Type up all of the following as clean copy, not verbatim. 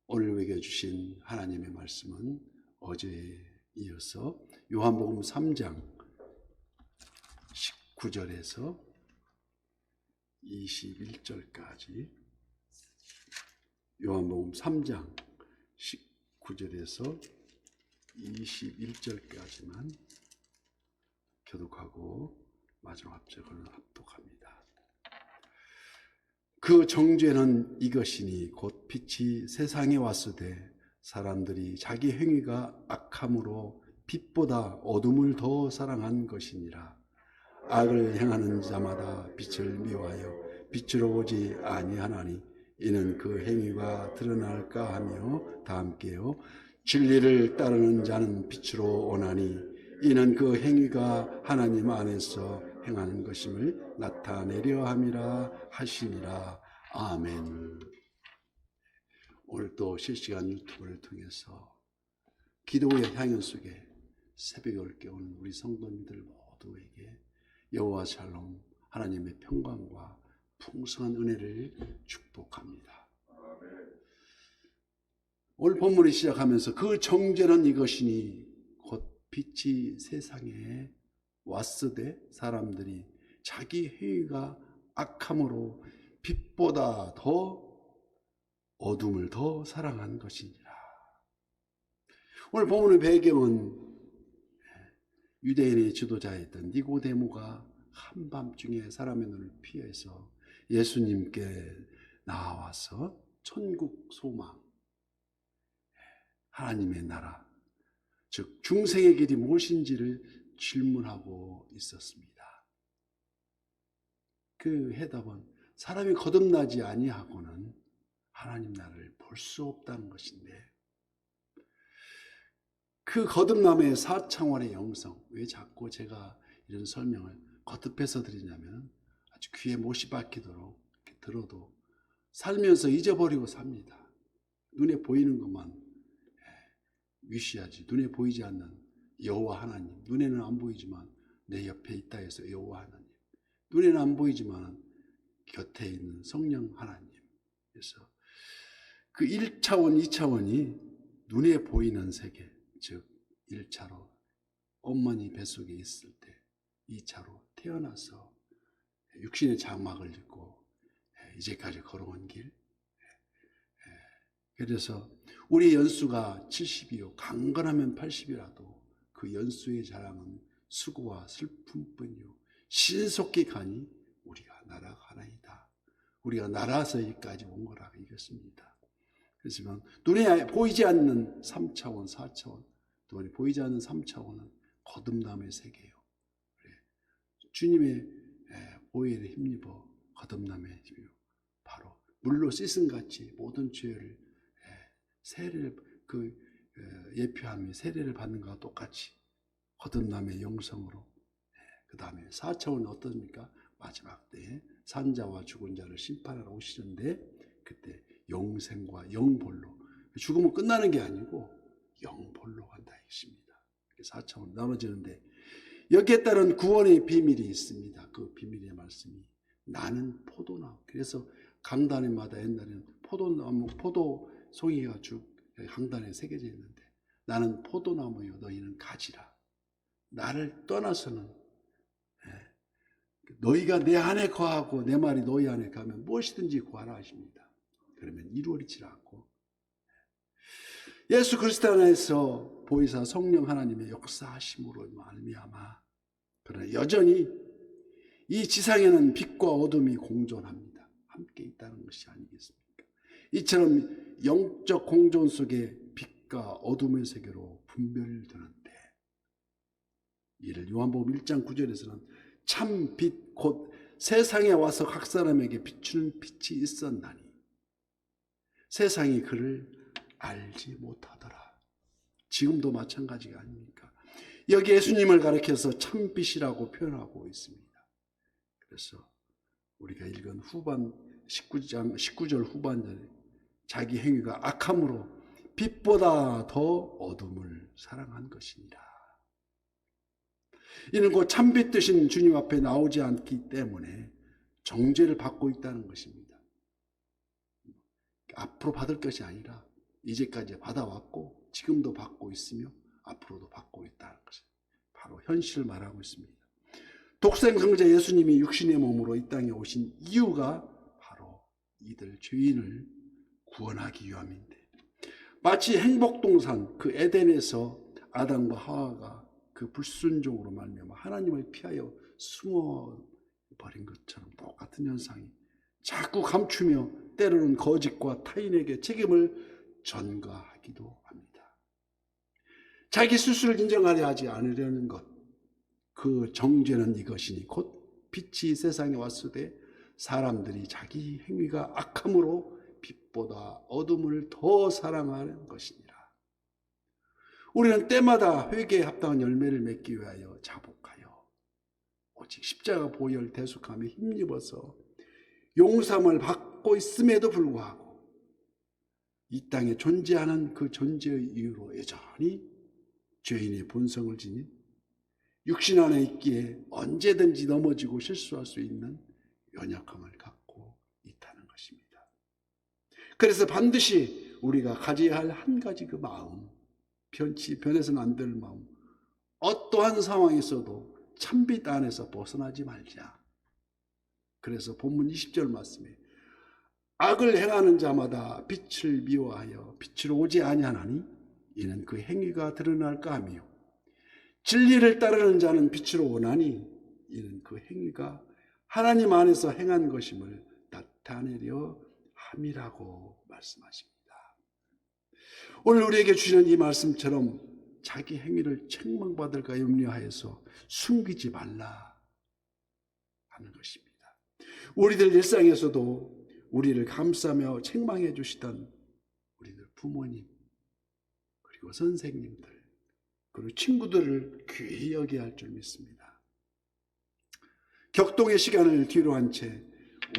오늘 우리에게 주신 하나님의 말씀은 어제에 이어서 요한복음 3장 19절에서 21절까지, 요한복음 3장 19절에서 21절까지만 교독하고 마지막 합작을 합독합니다. 그 정죄는 이것이니 곧 빛이 세상에 왔으되 사람들이 자기 행위가 악함으로 빛보다 어둠을 더 사랑한 것이니라. 악을 행하는 자마다 빛을 미워하여 빛으로 오지 아니하나니 이는 그 행위가 드러날까 하며 다 함께요. 진리를 따르는 자는 빛으로 오나니 이는 그 행위가 하나님 안에서 행하는 것임을 나타내려 함이라 하시니라. 아멘. 오늘 또 실시간 유튜브를 통해서 기도의 향연 속에 새벽에 올 깨우는 우리 성도님들 모두에게 여호와 샬롬 하나님의 평강과 풍성한 은혜를 축복합니다. 오늘 본문을 시작하면서 그 정죄는 이것이니 곧 빛이 세상에 왔으되 사람들이 자기 행위가 악함으로 빛보다 더 어둠을 더 사랑한 것이니라. 오늘 본문의 배경은 유대인의 지도자였던 니고데모가 한밤중에 사람의 눈을 피해서 예수님께 나와서 천국 소망, 하나님의 나라, 즉 중생의 길이 무엇인지를 질문하고 있었습니다. 그 해답은 사람이 거듭나지 아니하고는 하나님 나라를 볼 수 없다는 것인데, 그 거듭남의 4차원의 영성, 왜 자꾸 제가 이런 설명을 거듭해서 드리냐면 아주 귀에 못이 박히도록 이렇게 들어도 살면서 잊어버리고 삽니다. 눈에 보이는 것만 위시하지, 눈에 보이지 않는 여호와 하나님, 눈에는 안 보이지만 내 옆에 있다 해서 여호와 하나님, 눈에는 안 보이지만 곁에 있는 성령 하나님. 그래서 그 1차원, 2차원이 눈에 보이는 세계, 즉 1차로 어머니 뱃속에 있을 때, 2차로 태어나서 육신의 장막을 입고 이제까지 걸어온 길. 그래서 우리 연수가 70이요 강건하면 80이라도 그 연수의 자랑은 수고와 슬픔뿐이요 신속히 가니 우리가 날아가나이다. 우리가 날아서 여기까지 온 거라 이겼습니다. 그렇지만 눈에 보이지 않는 3차원, 4차원, 또 보이지 않는 3차원은 거듭남의 세계예요. 주님의 보혈에 힘입어 거듭남의 힘이요, 바로 물로 씻음같이 모든 죄를 세례를 예표하며 세례를 받는 것과 똑같이 거듭남의 영성으로, 그 다음에 4차원은 어떻습니까? 마지막 때에 산자와 죽은 자를 심판하러 오시는데 그때 영생과 영볼로, 죽으면 끝나는 게 아니고 영볼로 간다 이것입니다. 4차원 나눠지는데 여기에 따른 구원의 비밀이 있습니다. 그 비밀의 말씀이 나는 포도나무. 그래서 강단에마다 옛날에는 포도나무, 포도 송이가 쭉 강단에 새겨져 있는데 나는 포도나무요 너희는 가지라. 나를 떠나서는 너희가 내 안에 거하고 내 말이 너희 안에 가면 무엇이든지 구하라 하십니다. 그러면 이루어지지 않고, 예수 그리스도 안에서 보이사 성령 하나님의 역사하심으로 말미암아, 그러나 여전히 이 지상에는 빛과 어둠이 공존합니다. 함께 있다는 것이 아니겠습니까? 이처럼 영적 공존 속에 빛과 어둠의 세계로 분별되는데, 이를 요한복음 1장 9절에서는 참 빛 곧 세상에 와서 각 사람에게 비추는 빛이 있었나니 세상이 그를 알지 못하더라. 지금도 마찬가지가 아닙니까? 여기 예수님을 가리켜서 참빛이라고 표현하고 있습니다. 그래서 우리가 읽은 후반 19절 후반절에 자기 행위가 악함으로 빛보다 더 어둠을 사랑한 것이니라. 이는 곧 참빛 되신 주님 앞에 나오지 않기 때문에 정죄를 받고 있다는 것입니다. 앞으로 받을 것이 아니라 이제까지 받아왔고 지금도 받고 있으며 앞으로도 받고 있다는 것을 바로 현실을 말하고 있습니다. 독생성자 예수님이 육신의 몸으로 이 땅에 오신 이유가 바로 이들 죄인을 구원하기 위함인데, 마치 행복동산 그 에덴에서 아담과 하와가 그 불순종으로 말미암아 하나님을 피하여 숨어버린 것처럼 똑같은 현상이 자꾸 감추며 때로는 거짓과 타인에게 책임을 전가하기도 합니다. 자기 스스로를 인정하려 하지 않으려는 것, 그 정죄는 이것이니 곧 빛이 세상에 왔을 때 사람들이 자기 행위가 악함으로 빛보다 어둠을 더 사랑하는 것이니라. 우리는 때마다 회개에 합당한 열매를 맺기 위하여 자복하여 오직 십자가 보혈 대속함에 힘입어서 용서함을 받고 있음에도 불구하고 이 땅에 존재하는 그 존재의 이유로 여전히 죄인의 본성을 지닌 육신 안에 있기에 언제든지 넘어지고 실수할 수 있는 연약함을 갖고 있다는 것입니다. 그래서 반드시 우리가 가져야 할 한 가지 그 마음, 변해서는 안 될 마음, 어떠한 상황에서도 참빛 안에서 벗어나지 말자. 그래서 본문 20절 말씀에 악을 행하는 자마다 빛을 미워하여 빛으로 오지 아니하나니 이는 그 행위가 드러날까 하며 진리를 따르는 자는 빛으로 오나니 이는 그 행위가 하나님 안에서 행한 것임을 나타내려 함이라고 말씀하십니다. 오늘 우리에게 주시는 이 말씀처럼 자기 행위를 책망받을까 염려하여서 숨기지 말라 하는 것입니다. 우리들 일상에서도 우리를 감싸며 책망해 주시던 우리들 부모님, 그리고 선생님들, 그리고 친구들을 귀히 여겨야 할 줄 믿습니다. 격동의 시간을 뒤로 한 채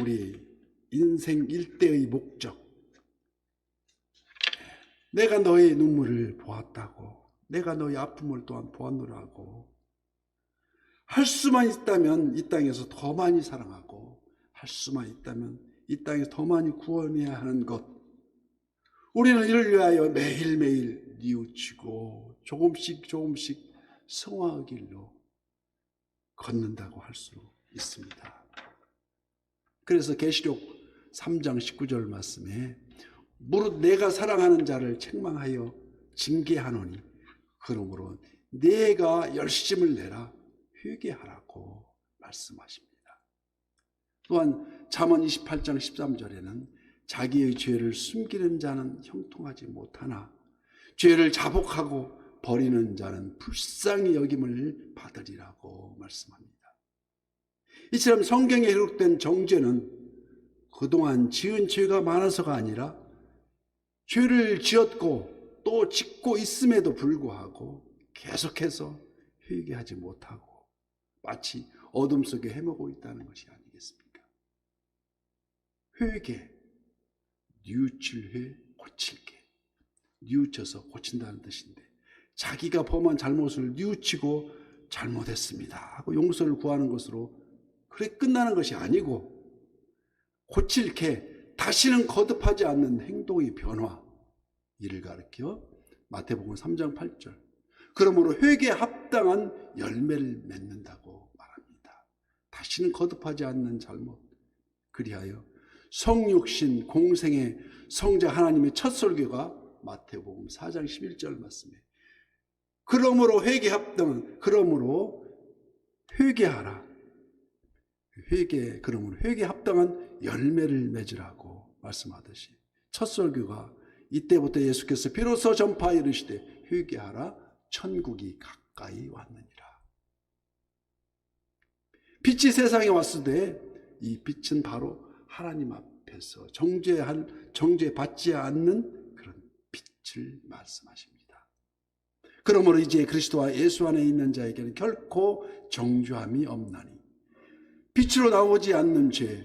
우리 인생 일대의 목적, 내가 너의 눈물을 보았다고, 내가 너의 아픔을 또한 보았노라고, 할 수만 있다면 이 땅에서 더 많이 사랑하고, 할 수만 있다면 이 땅에서 더 많이 구원해야 하는 것, 우리는 이를 위하여 매일매일 뉘우치고 조금씩 성화의 길로 걷는다고 할 수 있습니다. 그래서 계시록 3장 19절 말씀에 무릇 내가 사랑하는 자를 책망하여 징계하노니 그러므로 내가 열심을 내라 회개하라고 말씀하십니다. 또한 잠언 28장 13절에는 자기의 죄를 숨기는 자는 형통하지 못하나 죄를 자복하고 버리는 자는 불쌍히 여김을 받으리라고 말씀합니다. 이처럼 성경에 기록된 정죄는 그동안 지은 죄가 많아서가 아니라 죄를 지었고 또 짓고 있음에도 불구하고 계속해서 회개하지 못하고 마치 어둠 속에 헤매고 있다는 것이 아니겠습니까? 회개, 뉘우칠 회, 고칠 게, 뉘우쳐서 고친다는 뜻인데 자기가 범한 잘못을 뉘우치고 잘못했습니다 하고 용서를 구하는 것으로 그래 끝나는 것이 아니고 고칠 게, 다시는 거듭하지 않는 행동의 변화, 이를 가르쳐 마태복음 3장 8절 그러므로 회개에 합당한 열매를 맺는다고 말합니다. 다시는 거듭하지 않는 잘못, 그리하여 성육신 공생의 성자 하나님의 첫 설교가 마태복음 4장 11절 말씀에 그러므로 회개에 합당한, 그러므로 회개하라, 그러므로 회개에 합당한 열매를 맺으라고 말씀하듯이 첫 설교가 이때부터 예수께서 비로소 전파하여 이르시되 회개하라 천국이 가까이 왔느니라. 빛이 세상에 왔을 때 이 빛은 바로 하나님 앞에서 정죄받지 않는 그런 빛을 말씀하십니다. 그러므로 이제 그리스도와 예수 안에 있는 자에게는 결코 정죄함이 없나니 빛으로 나오지 않는 죄,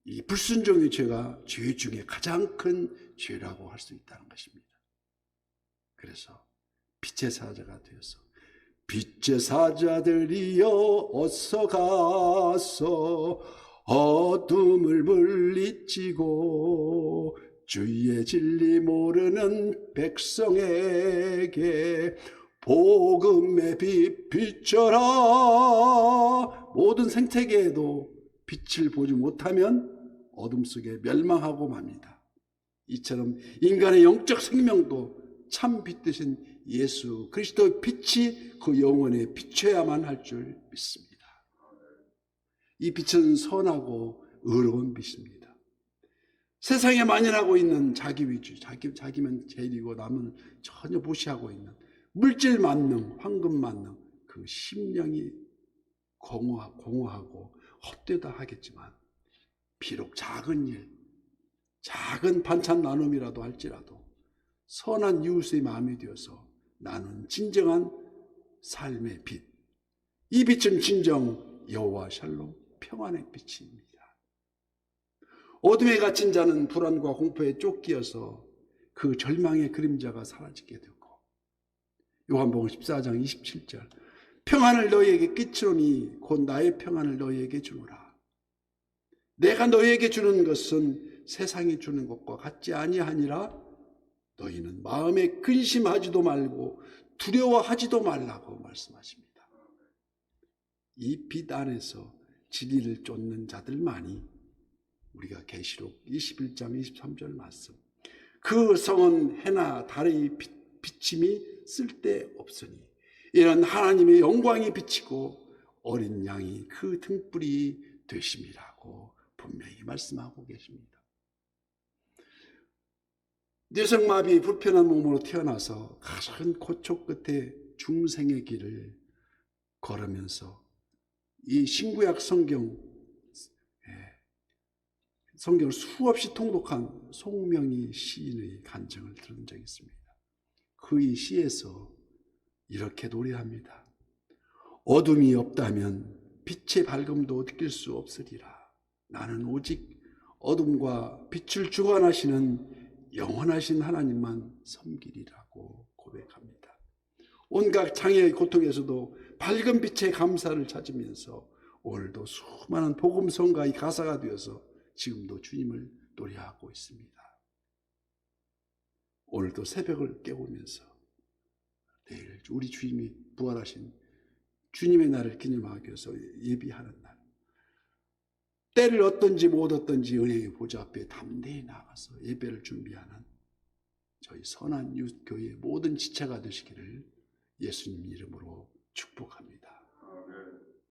이 불순종의 죄가 죄 중에 가장 큰 죄라고 할 수 있다는 것입니다. 그래서 빛의 사자가 되어서 빛의 사자들이여 어서 가서 어둠을 물리치고 주의 진리 모르는 백성에게 복음의 빛 비춰라. 모든 생태계에도 빛을 보지 못하면 어둠 속에 멸망하고 맙니다. 이처럼 인간의 영적 생명도 참 빛 되신 예수 그리스도의 빛이 그 영혼에 비춰야만 할 줄 믿습니다. 이 빛은 선하고 의로운 빛입니다. 세상에 만연하고 있는 자기 위주, 자기면 제일이고 남은 전혀 무시하고 있는 물질 만능, 황금 만능, 그 심령이 공허하고 헛되다 하겠지만 비록 작은 일, 작은 반찬 나눔이라도 할지라도 선한 이웃의 마음이 되어서 나눈 진정한 삶의 빛. 이 빛은 진정 여호와 샬롬 평안의 빛입니다. 어둠에 갇힌 자는 불안과 공포에 쫓기어서 그 절망의 그림자가 사라지게 되고 요한복음 14장 27절 평안을 너희에게 끼치노니 곧 나의 평안을 너희에게 주노라. 내가 너희에게 주는 것은 세상이 주는 것과 같지 아니하니라. 너희는 마음에 근심하지도 말고 두려워하지도 말라고 말씀하십니다. 이 빛 안에서 진리를 쫓는 자들만이 우리가 계시록 21장 23절 말씀 그 성은 해나 달의 비침이 쓸데없으니 이런 하나님의 영광이 비치고 어린 양이 그 등불이 되심이라고 분명히 말씀하고 계십니다. 뇌성마비 불편한 몸으로 태어나서 가장 고초 끝에 중생의 길을 걸으면서 이 신구약 성경을 수없이 통독한 송명희 시인의 간증을 들은 적이 있습니다. 그의 시에서 이렇게 노래합니다. 어둠이 없다면 빛의 밝음도 느낄 수 없으리라. 나는 오직 어둠과 빛을 주관하시는 영원하신 하나님만 섬기리라고 고백합니다. 온갖 장애의 고통에서도 밝은 빛의 감사를 찾으면서 오늘도 수많은 복음성가의 가사가 되어서 지금도 주님을 노래하고 있습니다. 오늘도 새벽을 깨우면서 내일 우리 주님이 부활하신 주님의 날을 기념하기 위해서 예비하는 날, 때를 얻든지 못 얻든지 은혜의 보좌 앞에 담대히 나가서 예배를 준비하는 저희 선한 이웃교회의 모든 지체가 되시기를 예수님 이름으로 축복합니다.